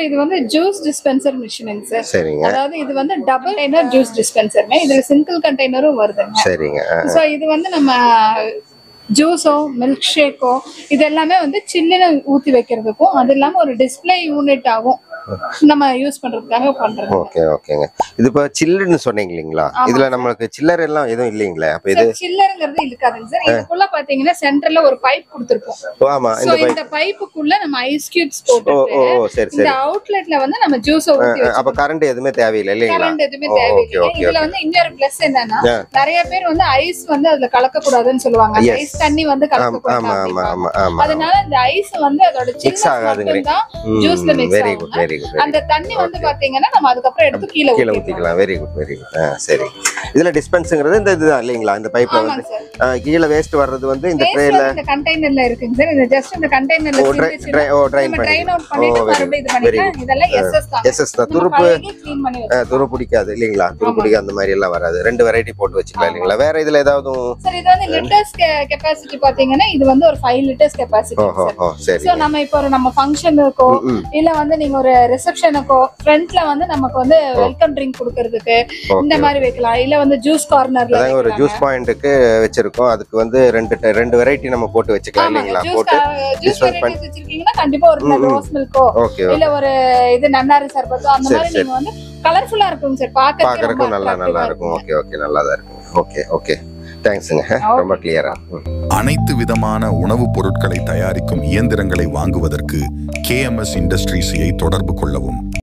இது வந்து juice dispenser மிஷினுங்க sir. சரிங்க. அதாவது இது வந்து டபுள் கண்டெய்னர் ஜூஸ் டிஸ்பென்சருங்க. இதுல சிங்கிள் கண்டெய்னரும் வருதுங்க. சரிங்க. சோ இது வந்து நம்ம ஜூஸோ மில்க் ஷேக்கோ இது எல்லாமே வந்து சில்லுன்னு ஊத்தி வைக்கிறதுக்கும் அது இல்லாம ஒரு டிஸ்பிளே யூனிட் ஆகும் நம்ம யூஸ் பண்றதுக்காக பண்றோம். ஓகே ஓகேங்க. இது இப்ப சில்லுன்னு சொன்னீங்க இல்லீங்களா? இதுல நமக்கு சில்லர் எல்லாம் எதுவும் இல்லீங்களா? அப்ப இது சில்லர்ங்கிறது இருக்காதுங்க சார். இதுக்குள்ள பாத்தீங்கன்னா சென்டர்ல ஒரு பைப் கொடுத்திருப்போம். ஆமா, இந்த பைப்புக்குள்ள நம்ம ஐஸ் கியூப்ஸ் போட்டு சரி இந்த அவுட்லெட்ல வந்து நம்ம ஜூஸ் ஊத்தி வச்சோம். அப்ப கரண்ட் எதுமே தேவையில்லை இல்லீங்களா? கரண்ட் எதுமே தேவையில்லை. இதுல வந்து இன்னொரு பிளஸ் என்னன்னா நிறைய பேர் வந்து ஐஸ் வந்து அதுல கலக்க கூடாதுன்னு சொல்லுவாங்க. ஐஸ் தண்ணி வந்து கலக்க கூடாது. அதனால இந்த ஐஸ் வந்து அதோட சில்னஸ் மட்டும் தான் ஜூஸ்ல மிக்ஸ் ஆகும். அந்த தண்ணி வந்து பாத்தீங்கன்னா நம்ம அதுக்கு அப்புறம் எடுத்து கீழ ஊத்திக்கலாம். Very good very good. சரி. இதுல டிஸ்பென்ஸ்ங்கிறது இந்த இதுதான் இல்லீங்களா? இந்த பைப்ல வந்து கீழ வேஸ்ட் வர்றது வந்து இந்த ட்ரேல இந்த கண்டெய்னர்ல இருக்குங்க சார். இது ஜஸ்ட் இந்த கண்டெய்னர்ல ட்ரைன் அவுட் பண்ணிட்டு மறுபடியும் இது பண்ணிக்கலாம். இதெல்லாம் எஸ்எஸ் தான். எஸ்எஸ் தான். துரு பிடிக்காது இல்லீங்களா? துரு பிடிக்காத அந்த மாதிரி எல்லாம் வராது. ரெண்டு வெரைட்டி போட்டு வச்சுக்கலாம் இல்லீங்களா? வேற இதுல ஏதாவது சார் இது வந்து லிட்டர்ஸ் கெபாசிட்டி பாத்தீங்கன்னா இது வந்து ஒரு 5 லிட்டர்ஸ் கெபாசிட்டி சார். சோ நம்ம இப்போ நம்ம ஃபங்க்ஷனுக்கோ இல்ல வந்து நீங்க ஒரு ரிசப்ஷனுக்கோ ஃப்ரண்ட்ல வந்து நமக்கு வந்து வெல்கம் ட்ரிங்க் குடுக்கிறதுக்கு இந்த மாதிரி வைக்கலாம். இல்ல வந்து ஜூஸ் கார்னர்ல ஒரு ஜூஸ் பாயிண்ட்க்கு வச்சிருக்கோம். அதுக்கு வந்து ரெண்டு வெரைட்டி நம்ம போட்டு வச்சுக்கலாம் இல்லீங்களா? போட்டு ஜூஸ் வெரைட்டிஸ் வச்சிருக்கீங்கன்னா கண்டிப்பா ஒரு ரோஸ் மில்க்கோ இல்ல ஒரு இது நன்னாரி சர்பத்தோ அந்த மாதிரி நீங்க வந்து கலர்ஃபுல்லா இருக்கும் சார். பார்க்கறதுக்கு நல்லா இருக்கும். ஓகே ஓகே நல்லா தான் இருக்கும். ஓகே ஓகே தேங்க்ஸ்ங்க. ரொம்ப கிளியரா. அனைத்து விதமான உணவுப் பொருட்களை தயாரிக்கும் இயந்திரங்களை வாங்குவதற்கு KMS இண்டஸ்ட்ரீஸை தொடர்பு கொள்ளவும்.